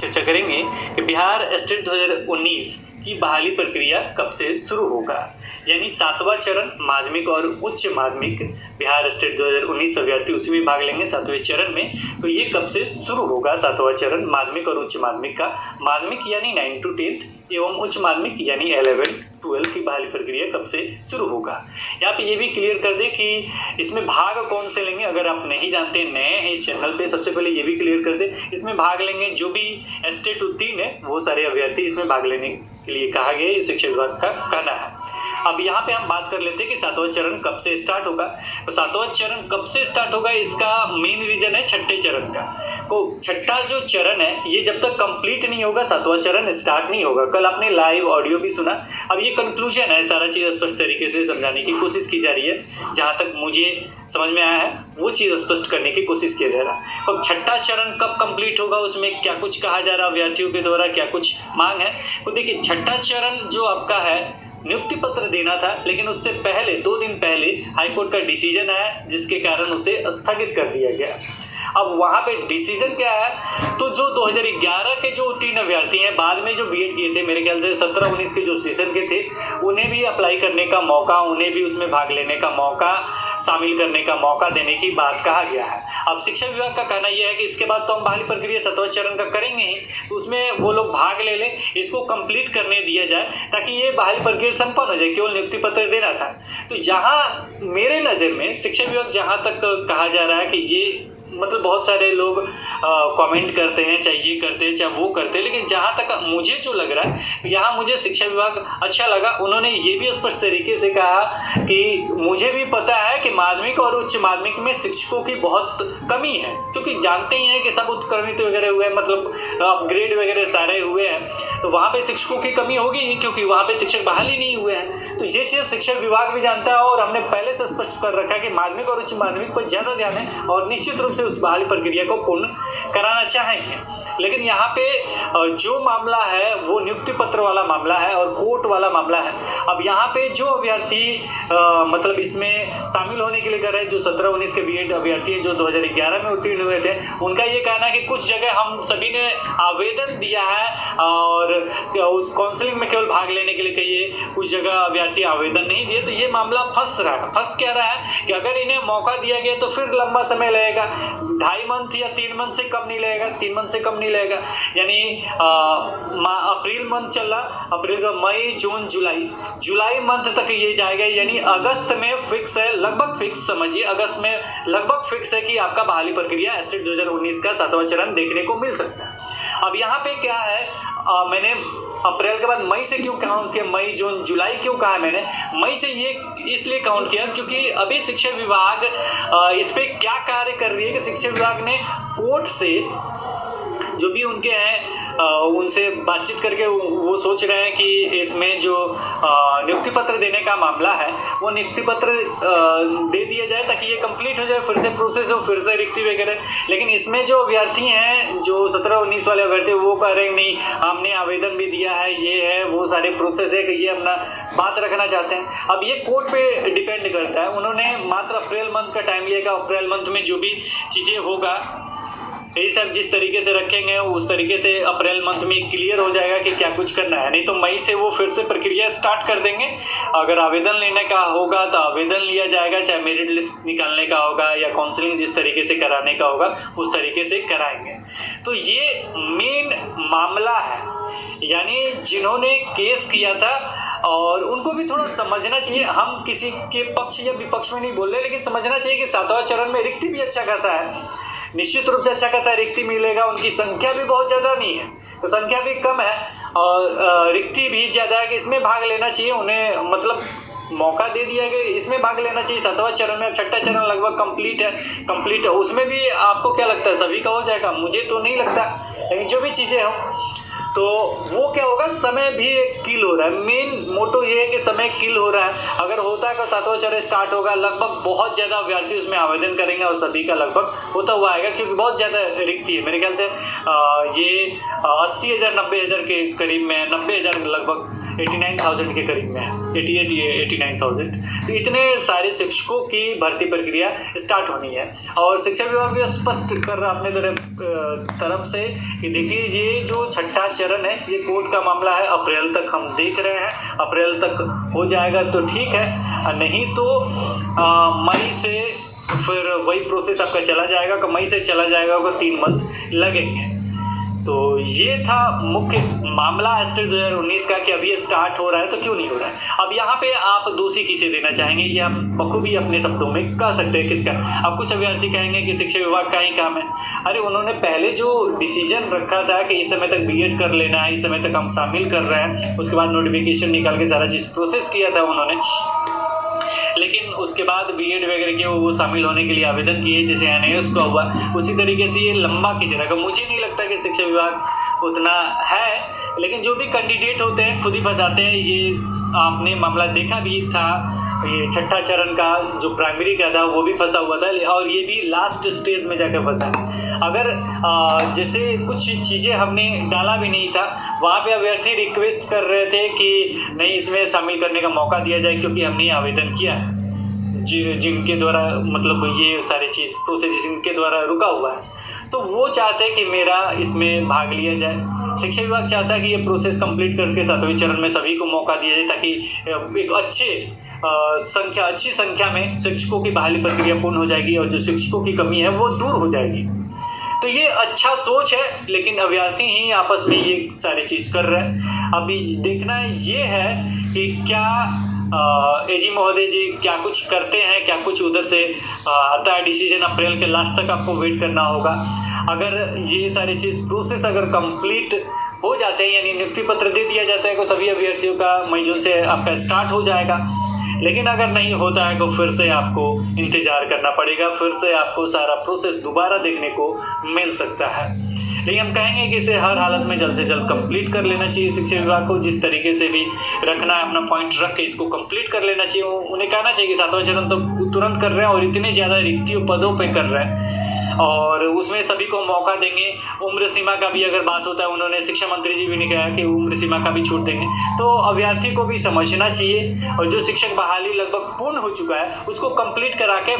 चर्चा करेंगे कि बिहार स्टेट 2019 की बहाली प्रक्रिया कब से शुरू होगा, यानी 7वां चरण माध्यमिक और उच्च माध्यमिक बिहार स्टेट 2019 अभ्यर्थी उसी में भाग लेंगे 7वें चरण में। तो ये कब से शुरू होगा 7वां चरण माध्यमिक और उच्च माध्यमिक का, माध्यमिक यानी 9 to 10th एवं उच्च माध्यमिक यानी 11-12 की बहाली प्रक्रिया कब से शुरू होगा। यहाँ पे ये भी क्लियर कर दे कि इसमें भाग कौन से लेंगे। अगर आप नहीं जानते, नए हैं इस चैनल पे, सबसे पहले ये भी क्लियर कर दे, इसमें भाग लेंगे जो भी स्टेट उत्तीर्ण है वो सारे अभ्यर्थी इसमें भाग लेने के लिए कहा गया है, शिक्षा विभाग का कहना है। अब यहाँ पे हम बात कर लेते हैं कि 7वां चरण कब से स्टार्ट होगा। तो 7वां चरण कब से स्टार्ट होगा, इसका मेन रीजन है छठे चरण का। तो छठा जो चरण है ये जब तक कंप्लीट नहीं होगा 7वां चरण स्टार्ट नहीं होगा। कल आपने लाइव ऑडियो भी सुना। अब ये कंक्लूजन है, सारा चीज़ स्पष्ट तरीके से समझाने की कोशिश की जा रही है, जहाँ तक मुझे समझ में आया है वो चीज़ स्पष्ट करने की कोशिश किया जा रहा है। अब छठा चरण कब कंप्लीट होगा, उसमें क्या कुछ कहा जा रहा है अभ्यर्थियों के द्वारा, क्या कुछ मांग है। तो देखिए छठा चरण जो आपका है नियुक्ति पत्र देना था, लेकिन उससे पहले 2 दिन पहले हाईकोर्ट का डिसीजन आया जिसके कारण उसे स्थगित कर दिया गया। अब वहाँ पे डिसीजन क्या है, तो जो 2011 के जो उत्तीर्ण अभ्यर्थी हैं, बाद में जो बीएड किए थे, मेरे ख्याल से 17-19 के जो सेशन के थे, उन्हें भी अप्लाई करने का मौका, उन्हें भी उसमें भाग लेने का मौका, शामिल करने का मौका देने की बात कहा गया है। अब शिक्षा विभाग का कहना यह है कि इसके बाद तो हम बहाली प्रक्रिया 7वां चरण का करेंगे ही, तो उसमें वो लोग भाग ले लें, इसको कंप्लीट करने दिया जाए ताकि ये बहाली प्रक्रिया संपन्न हो जाए, केवल नियुक्ति पत्र देना था। तो यहाँ मेरे नज़र में शिक्षा विभाग जहाँ तक कहा जा रहा है कि ये मतलब बहुत सारे लोग कमेंट करते हैं, चाहे ये करते हैं चाहे वो करते हैं, लेकिन जहाँ तक मुझे जो लग रहा है यहाँ मुझे शिक्षा विभाग अच्छा लगा। उन्होंने ये भी स्पष्ट तरीके से कहा कि मुझे भी पता है कि माध्यमिक और उच्च माध्यमिक में शिक्षकों की बहुत कमी है, क्योंकि जानते ही हैं कि सब उत्क्रमित वगैरह हुए, मतलब अपग्रेड वगैरह सारे हुए हैं, तो वहाँ पे शिक्षकों की कमी होगी ही, क्योंकि वहाँ पे शिक्षक बहाल ही नहीं हुए हैं। तो ये चीज़ शिक्षा विभाग भी जानता है और हमने पहले से स्पष्ट कर रखा है कि माध्यमिक और उच्च माध्यमिक पर ज़्यादा ध्यान है और निश्चित रूप से उस बहाली प्रक्रिया को पूर्ण कराना चाहेंगे। लेकिन यहाँ पे जो मामला है वो नियुक्ति पत्र वाला मामला है और कोर्ट वाला मामला है। अब यहाँ पे जो अभ्यर्थी मतलब इसमें शामिल होने के लिए कर रहे हैं, जो 17-19 के बीएड अभ्यर्थी हैं जो 2011 में उत्तीर्ण हुए थे, उनका ये कहना है कि कुछ जगह हम सभी ने आवेदन दिया है और उस काउंसलिंग में केवल भाग लेने के लिए कहिए, कुछ जगह अभ्यर्थी आवेदन नहीं दिए। तो ये मामला फंस रहा है। फंस क्या रहा है कि अगर इन्हें मौका दिया गया तो फिर लंबा समय लगेगा, 2.5 मंथ या 3 मंथ से कम नहीं लगेगा, 3 मंथ से कम नहीं लगेगा। यानी अप्रैल मंथ चल रहा, अप्रैल का मई जून जुलाई मंथ तक ये जाएगा, यानी अगस्त में फिक्स है, लगभग फिक्स समझिए, अगस्त में लगभग फिक्स है कि आपका बहाली प्रक्रिया स्टेट 2019 का 7वां चरण देखने को मिल सकता है। अब यहाँ पे क्या है, मैंने अप्रैल के बाद मई से क्यों काउंट किया, मई जून जुलाई क्यों कहा मैंने, मई से ये इसलिए काउंट किया क्योंकि अभी शिक्षा विभाग इस पे क्या कार्य कर रही है कि शिक्षा विभाग ने कोर्ट से जो भी उनके हैं उनसे बातचीत करके वो सोच रहे हैं कि इसमें जो नियुक्ति पत्र देने का मामला है वो नियुक्ति पत्र दे दिया जाए ताकि ये कंप्लीट हो जाए, फिर से प्रोसेस हो, फिर से रिक्ति वगैरह। लेकिन इसमें जो अभ्यर्थी हैं, जो 17-19 वाले अभ्यर्थी, वो कह रहे हैं नहीं हमने आवेदन भी दिया है, ये है वो सारे प्रोसेस है कि ये अपना बात रखना चाहते हैं। अब ये कोर्ट पे डिपेंड करता है। उन्होंने मात्र अप्रैल मंथ का टाइम लिया, अप्रैल मंथ में जो भी चीज़ें होगा यही सब जिस तरीके से रखेंगे उस तरीके से अप्रैल मंथ में क्लियर हो जाएगा कि क्या कुछ करना है। नहीं तो मई से वो फिर से प्रक्रिया स्टार्ट कर देंगे। अगर आवेदन लेने का होगा तो आवेदन लिया जाएगा, चाहे मेरिट लिस्ट निकालने का होगा या काउंसलिंग जिस तरीके से कराने का होगा उस तरीके से कराएंगे। तो ये मेन मामला है, यानी जिन्होंने केस किया था और उनको भी थोड़ा समझना चाहिए। हम किसी के पक्ष या विपक्ष में नहीं बोल रहे, लेकिन समझना चाहिए कि 7वां चरण में रिक्ति भी अच्छा खासा है, निश्चित रूप से अच्छा खासा रिक्ति मिलेगा। उनकी संख्या भी बहुत ज़्यादा नहीं है, तो संख्या भी कम है और रिक्ति भी ज़्यादा है कि इसमें भाग लेना चाहिए। उन्हें मतलब मौका दे दिया गया, इसमें भाग लेना चाहिए 7वां चरण में। छठा चरण लगभग कंप्लीट है। उसमें भी आपको क्या लगता है सभी का हो जाएगा? मुझे तो नहीं लगता, लेकिन जो भी चीज़ें हों तो वो क्या होगा, समय भी एक किल हो रहा है। मेन मोटो ये है कि समय किल हो रहा है। अगर होता है कि 7वां चरण स्टार्ट होगा, लगभग बहुत ज़्यादा अभ्यर्थी उसमें आवेदन करेंगे और सभी का लगभग होता हुआ आएगा, क्योंकि बहुत ज़्यादा रिक्ति है। मेरे ख्याल से ये 80,000 90,000 के करीब में, 90,000 लगभग 89,000 के करीब में है, 89,000। तो इतने सारे शिक्षकों की भर्ती प्रक्रिया स्टार्ट होनी है और शिक्षा विभाग भी स्पष्ट कर रहा अपने तरफ से कि देखिए ये जो छठा चरण है ये कोर्ट का मामला है, अप्रैल तक हम देख रहे हैं, अप्रैल तक हो जाएगा तो ठीक है, नहीं तो मई से फिर वही प्रोसेस आपका चला जाएगा, मई से चला जाएगा, 3 मंथ लगेंगे। तो ये था मुख्य मामला एस्टेट 2019 का कि अभी ये स्टार्ट हो रहा है तो क्यों नहीं हो रहा है। अब यहाँ पे आप दोषी किसे देना चाहेंगे, ये आप बखूबी अपने शब्दों में कह सकते हैं किसका। अब कुछ अभ्यर्थी कहेंगे कि शिक्षा विभाग का ही काम है। अरे उन्होंने पहले जो डिसीजन रखा था कि इस समय तक बीएड कर लेना है, इस समय तक हम शामिल कर रहे हैं, उसके बाद नोटिफिकेशन निकाल के सारा चीज़ प्रोसेस किया था उन्होंने, लेकिन उसके बाद बीएड वगैरह के वो शामिल होने के लिए आवेदन किए, जैसे एनआईएस का हुआ, उसी तरीके से ये लंबा खींच रहा। मुझे नहीं लगता कि शिक्षा विभाग उतना है, लेकिन जो भी कैंडिडेट होते हैं खुद ही फंसाते हैं। ये आपने मामला देखा भी था, ये छठा चरण का जो प्राइमरी का था वो भी फंसा हुआ था और ये भी लास्ट स्टेज में जाकर फंसा है। अगर जैसे कुछ चीज़ें हमने डाला भी नहीं था, वहाँ पे अभ्यर्थी रिक्वेस्ट कर रहे थे कि नहीं इसमें शामिल करने का मौका दिया जाए क्योंकि हमने आवेदन किया है, जिनके द्वारा मतलब ये सारी चीज़ प्रोसेस जिनके द्वारा रुका हुआ है, तो वो चाहते हैं कि मेरा इसमें भाग लिया जाए। शिक्षा विभाग चाहता है कि ये प्रोसेस कंप्लीट करके 7वें चरण में सभी को मौका दिया जाए ताकि एक अच्छी संख्या में शिक्षकों की बहाली प्रक्रिया पूर्ण हो जाएगी और जो शिक्षकों की कमी है वो दूर हो जाएगी। तो ये अच्छा सोच है, लेकिन अभ्यर्थी ही आपस में ये सारी चीज़ कर रहे हैं। अभी देखना ये है कि क्या एजी महोदय जी क्या कुछ करते हैं, क्या कुछ उधर से आता है डिसीजन। अप्रैल के लास्ट तक आपको वेट करना होगा। अगर ये सारी चीज़ प्रोसेस अगर कंप्लीट हो जाते हैं, यानी नियुक्ति पत्र दे दिया जाता है तो सभी अभ्यर्थियों का मई जून से आपका स्टार्ट हो जाएगा। लेकिन अगर नहीं होता है तो फिर से आपको इंतज़ार करना पड़ेगा, फिर से आपको सारा प्रोसेस दोबारा देखने को मिल सकता है। लेकिन हम कहेंगे कि इसे हर हालत में जल्द से जल्द कंप्लीट कर लेना चाहिए। शिक्षा विभाग को जिस तरीके से भी रखना है अपना पॉइंट रख के इसको कंप्लीट कर लेना चाहिए। उन्हें कहना चाहिए कि 7वां चरण तो तुरंत कर रहे हैं और इतने ज़्यादा रिक्तियों पदों पे कर रहे हैं और उसमें सभी को मौका देंगे। उम्र सीमा का भी अगर बात होता है, उन्होंने शिक्षा मंत्री जी भी ने कहा कि उम्र सीमा का भी छूट देंगे, तो अभ्यर्थी को भी समझना चाहिए और जो शिक्षक बहाली लगभग पूर्ण हो चुका है उसको कंप्लीट करा के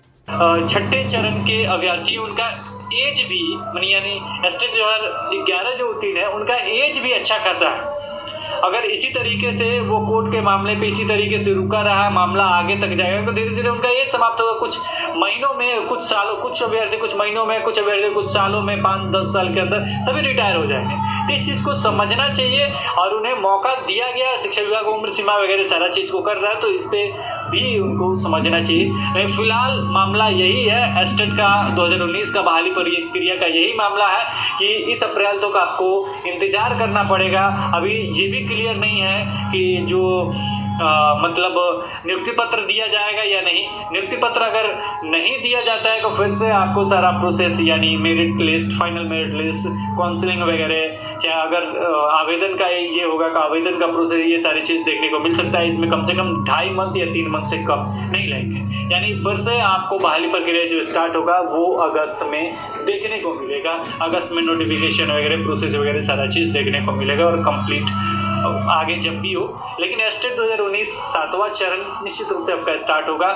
छठे चरण के अभ्यर्थी उनका एज भी यानी एस्टेट 2011 जो उत्तीर्ण है उनका एज भी अच्छा खासा है। अगर इसी तरीके से वो कोर्ट के मामले पे इसी तरीके से रुका रहा, मामला आगे तक जाएगा तो धीरे धीरे उनका एज समाप्त होगा। कुछ महीनों में, कुछ सालों, कुछ अभ्यर्थी कुछ महीनों में, कुछ अभ्यर्थी कुछ सालों में, 5-10 साल के अंदर सभी रिटायर हो जाएंगे। तो इस चीज़ को समझना चाहिए और उन्हें मौका दिया गया। शिक्षा विभाग उम्र सीमा वगैरह सारा चीज़ को कर रहा है तो इस पर भी उनको समझना चाहिए। फिलहाल मामला यही है, एस्टेट का 2019 का बहाली प्रक्रिया का यही मामला है कि इस अप्रैल तक आपको इंतज़ार करना पड़ेगा। अभी ये भी क्लियर नहीं है कि जो मतलब नियुक्ति पत्र दिया जाएगा या नहीं। नियुक्ति पत्र अगर नहीं दिया जाता है तो फिर से आपको सारा प्रोसेस यानी merit list, final merit list, counselling वगैरह, चाहे अगर आवेदन का ये होगा कि आवेदन का प्रोसेस, ये सारी चीज़ देखने को मिल सकता है। इसमें कम से कम 2.5 मंथ या 3 मंथ से कम नहीं लगेंगे। यानी फिर से आपको बहाली प्रक्रिया जो स्टार्ट होगा वो अगस्त में देखने को मिलेगा। अगस्त में नोटिफिकेशन वगैरह, प्रोसेस वगैरह सारा चीज़ देखने को मिलेगा और कंप्लीट आगे जब भी हो। लेकिन एस्टेट 2019 7वां चरण निश्चित रूप से आपका स्टार्ट होगा।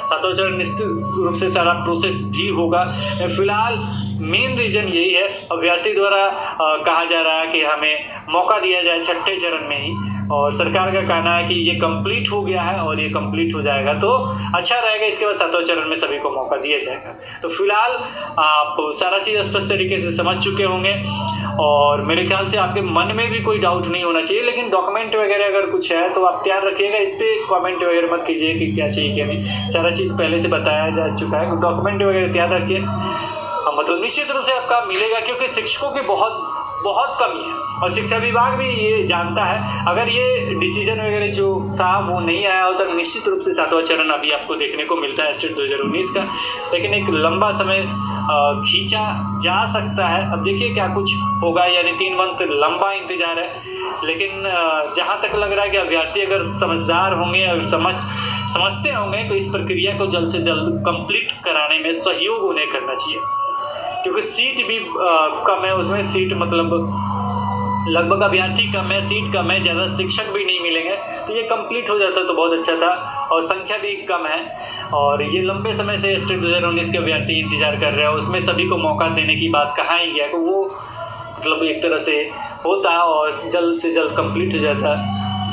7वां चरण निश्चित रूप से सारा प्रोसेस भी होगा। फिलहाल मेन रीज़न यही है, अभ्यर्थी द्वारा कहा जा रहा है कि हमें मौका दिया जाए छठे चरण में ही, और सरकार का कहना है कि ये कंप्लीट हो गया है और ये कंप्लीट हो जाएगा तो अच्छा रहेगा। इसके बाद 7वां चरण में सभी को मौका दिया जाएगा। तो फिलहाल आप सारा चीज़ स्पष्ट तरीके से समझ चुके होंगे और मेरे ख्याल से आपके मन में भी कोई डाउट नहीं होना चाहिए। लेकिन डॉक्यूमेंट वगैरह अगर कुछ है तो आप तैयार रखिएगा, इस पर कॉमेंट वगैरह मत कीजिए कि क्या चाहिए क्या नहीं। सारा चीज़ पहले से बताया जा चुका है, डॉक्यूमेंट वगैरह तैयार रखिए। मतलब निश्चित रूप से आपका मिलेगा क्योंकि शिक्षकों की बहुत कमी है और शिक्षा विभाग भी ये जानता है। अगर ये डिसीजन वगैरह जो था वो नहीं आया होता तो निश्चित रूप से 7वां चरण अभी आपको देखने को मिलता है स्टेट 2019 का, लेकिन एक लंबा समय खींचा जा सकता है। अब देखिए क्या कुछ होगा, यानी 3 मंथ लंबा इंतजार है। लेकिन जहाँ तक लग रहा है कि अभ्यर्थी अगर समझदार होंगे और समझते होंगे तो इस प्रक्रिया को जल्द से जल्द कंप्लीट कराने में सहयोग उन्हें करना चाहिए, क्योंकि सीट भी कम है उसमें। सीट मतलब लगभग अभ्यर्थी कम है, सीट कम है, ज़्यादा शिक्षक भी नहीं मिलेंगे, तो ये कंप्लीट हो जाता तो बहुत अच्छा था। और संख्या भी कम है और ये लंबे समय से स्टेट 2019 के अभ्यर्थी इंतजार कर रहे हैं, उसमें सभी को मौका देने की बात कहाँ ही गया, तो वो मतलब एक तरह से होता और जल्द से जल्द कंप्लीट हो जाता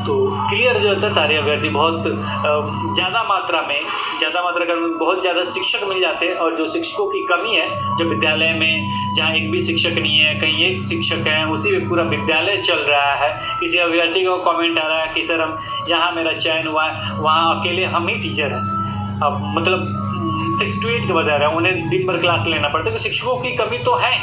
तो क्लियर हो जाता। सारे अभ्यर्थी बहुत ज़्यादा मात्रा का बहुत ज़्यादा शिक्षक मिल जाते हैं। और जो शिक्षकों की कमी है, जो विद्यालय में जहाँ एक भी शिक्षक नहीं है, कहीं एक शिक्षक है, उसी में पूरा विद्यालय चल रहा है। किसी अभ्यर्थी को कमेंट आ रहा है कि सर हम यहाँ मेरा चयन हुआ है, वहाँ अकेले हम ही टीचर हैं। अब मतलब 6 to 8 के बता रहे हैं, उन्हें दिन भर क्लास लेना पड़ता है, तो शिक्षकों की कमी तो है।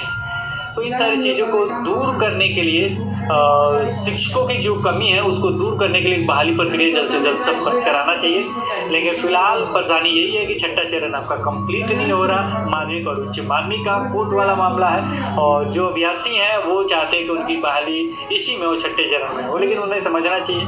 तो इन सारी चीज़ों को दूर करने के लिए शिक्षकों की जो कमी है उसको दूर करने के लिए बहाली प्रक्रिया जल्द से जल्द सब कराना चाहिए। लेकिन फिलहाल परेशानी यही है कि छठा चरण आपका कंप्लीट नहीं हो रहा। माध्यमिक और उच्च माध्यमिक का कोर्ट वाला मामला है और जो अभ्यर्थी हैं वो चाहते हैं कि उनकी बहाली इसी में हो, छठे चरण में हो, लेकिन उन्हें समझना चाहिए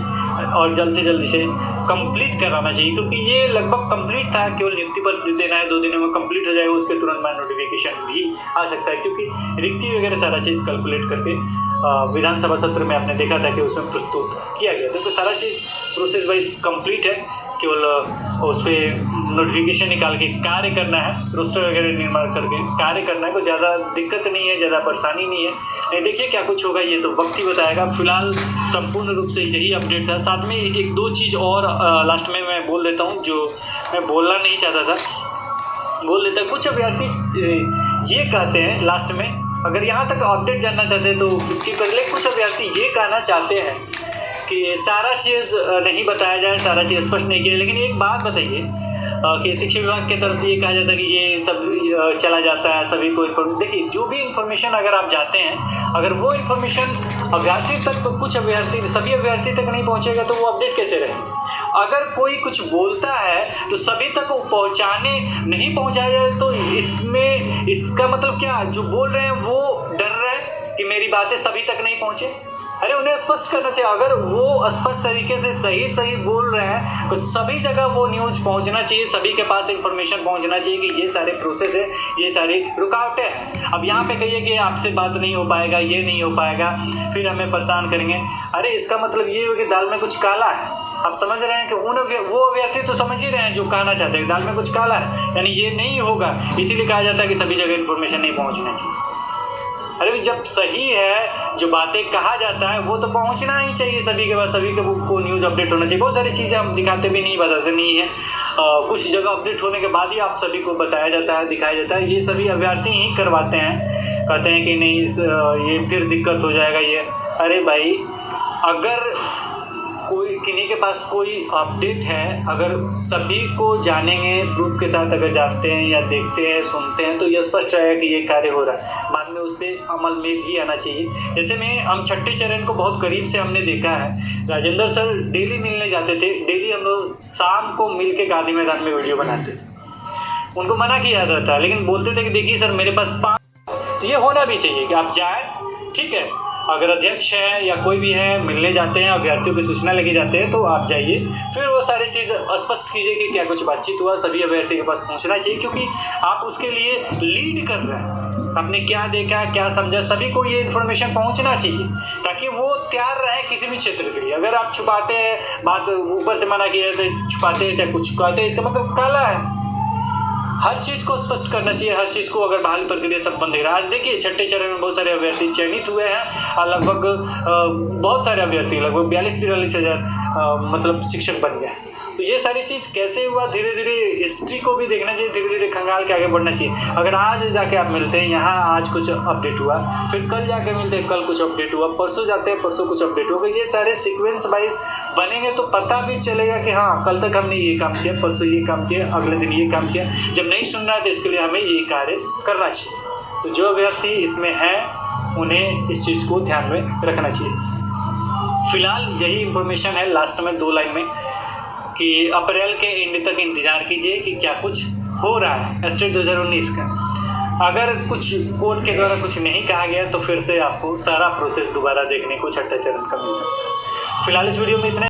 और जल्द से जल्द इसे कंप्लीट कराना चाहिए, क्योंकि ये लगभग कंप्लीट था। केवल नियुक्ति पत्र देना है, 2 दिनों में कंप्लीट हो जाएगा, उसके तुरंत बाद नोटिफिकेशन भी आ सकता है, क्योंकि रिक्ति वगैरह सारा चीज़ कैलकुलेट करके विधानसभा सत्र में आपने देखा था कि उसमें प्रस्तुत किया गया था। तो सारा चीज़ प्रोसेस वाइज कंप्लीट है, केवल उस पर नोटिफिकेशन निकाल के कार्य करना है, रोस्टर वगैरह निर्माण करके कार्य करना है। कोई ज़्यादा दिक्कत नहीं है, ज़्यादा परेशानी नहीं है। देखिए क्या कुछ होगा ये तो वक्त ही बताएगा। फिलहाल संपूर्ण रूप से यही अपडेट था। साथ में 1-2 चीज़ और लास्ट में मैं बोल देता हूँ, जो मैं बोलना नहीं चाहता था बोल देता। कुछ अभ्यर्थी ये कहते हैं लास्ट में, अगर यहाँ तक अपडेट जानना चाहते हैं तो इसके पहले कुछ अभ्यर्थी ये कहना चाहते हैं कि सारा चीज़ नहीं बताया जाए, सारा चीज़ स्पष्ट नहीं किया। लेकिन एक बात बताइए कि शिक्षा विभाग की तरफ से ये कहा जाता है कि ये सब चला जाता है सभी को। देखिए, जो भी इन्फॉर्मेशन अगर आप जाते हैं, अगर वो इन्फॉर्मेशन अभ्यर्थी तक, तो कुछ अभ्यर्थी सभी अभ्यर्थी तक नहीं पहुँचेगा तो वो अपडेट कैसे रहेंगे। अगर कोई कुछ बोलता है तो सभी तक पहुँचाने नहीं पहुँचाया जाए तो इसमें इसका मतलब क्या, जो बोल रहे हैं वो डर रहे हैं कि मेरी बातें सभी तक नहीं पहुँचे। अरे उन्हें स्पष्ट करना चाहिए। अगर वो स्पष्ट तरीके से सही बोल रहे हैं तो सभी जगह वो न्यूज़ पहुंचना चाहिए, सभी के पास इंफॉर्मेशन पहुंचना चाहिए कि ये सारे प्रोसेस है, ये सारी रुकावटें हैं। अब यहाँ पे कहिए कि आपसे बात नहीं हो पाएगा, ये नहीं हो पाएगा, फिर हमें परेशान करेंगे। अरे इसका मतलब ये हो कि दाल में कुछ काला है। आप समझ रहे हैं कि वो अभ्यर्थी तो समझ ही रहे हैं जो कहना चाहते हैं, दाल में कुछ काला है, यानी ये नहीं होगा। इसीलिए कहा जाता है कि सभी जगह इन्फॉर्मेशन नहीं पहुँचना चाहिए। अरे जब सही है, जो बातें कहा जाता है वो तो पहुंचना ही चाहिए सभी के पास, सभी को न्यूज़ अपडेट होना चाहिए। बहुत सारी चीज़ें हम दिखाते भी नहीं, बताते नहीं है। कुछ जगह अपडेट होने के बाद ही आप सभी को बताया जाता है, दिखाया जाता है। ये सभी अभ्यर्थी ही करवाते हैं, कहते हैं कि नहीं ये फिर दिक्कत हो जाएगा ये। अरे भाई, अगर कोई किन्हीं के पास कोई अपडेट है, अगर सभी को जानेंगे, प्रूफ के साथ अगर जानते हैं या देखते हैं, सुनते हैं, तो ये स्पष्ट रहेगा कि ये कार्य हो रहा है। बाद में उस पर अमल में भी आना चाहिए। जैसे में हम छठे चरण को बहुत करीब से हमने देखा है। राजेंद्र सर डेली मिलने जाते थे, डेली हम लोग शाम को मिल के गांधी मैदान में वीडियो बनाते थे। उनको मना किया जाता था, लेकिन बोलते थे कि देखिए सर मेरे पास 5। तो ये होना भी चाहिए कि आप जाएँ, ठीक है। अगर अध्यक्ष है या कोई भी है मिलने जाते हैं, अभ्यर्थियों की सूचना लेके जाते हैं, तो आप जाइए, फिर वो सारी चीज़ स्पष्ट कीजिए कि क्या कुछ बातचीत हुआ, सभी अभ्यर्थी के पास पहुंचना चाहिए, क्योंकि आप उसके लिए लीड कर रहे हैं। आपने क्या देखा, क्या समझा, सभी को ये इन्फॉर्मेशन पहुंचना चाहिए ताकि वो तैयार रहे किसी भी क्षेत्र के लिए। अगर आप छुपाते हैं, बात ऊपर से मना किया जाता है, छुपाते हैं चाहे कुछ छुपाते हैं, इसका मतलब काला है। हर चीज़ को स्पष्ट करना चाहिए, हर चीज़ को। अगर बहाली प्रक्रिया सब बंद है, आज देखिए छठे चरण में बहुत सारे अभ्यर्थी चयनित हुए हैं और लगभग बहुत सारे अभ्यर्थी, लगभग 42-43 हज़ार मतलब शिक्षक बन गए। तो ये सारी चीज़ कैसे हुआ, धीरे धीरे हिस्ट्री को भी देखना चाहिए, धीरे धीरे खंगाल के आगे बढ़ना चाहिए। अगर आज जाके आप मिलते हैं, यहाँ आज कुछ अपडेट हुआ, फिर कल जाके मिलते हैं, कल कुछ अपडेट हुआ, परसों जाते हैं, परसों कुछ अपडेट होगा। ये सारे सीक्वेंस वाइज बनेंगे तो पता भी चलेगा कि हाँ कल तक हमने ये काम किया, परसों ये काम किया, अगले दिन ये काम किया। जब नहीं सुनना है तो इसके लिए हमें ये कार्य करना चाहिए। तो जो अभ्यर्थी इसमें है उन्हें इस चीज़ को ध्यान में रखना चाहिए। फिलहाल यही इन्फॉर्मेशन है लास्ट में 2 लाइन में कि अप्रैल के एंड तक इंतजार कीजिए कि क्या कुछ हो रहा है स्टेट 2019 का। अगर कुछ कोर्ट के द्वारा कुछ नहीं कहा गया तो फिर से आपको सारा प्रोसेस दोबारा देखने को छठा चरण का मिल सकता है। फिलहाल इस वीडियो में इतना।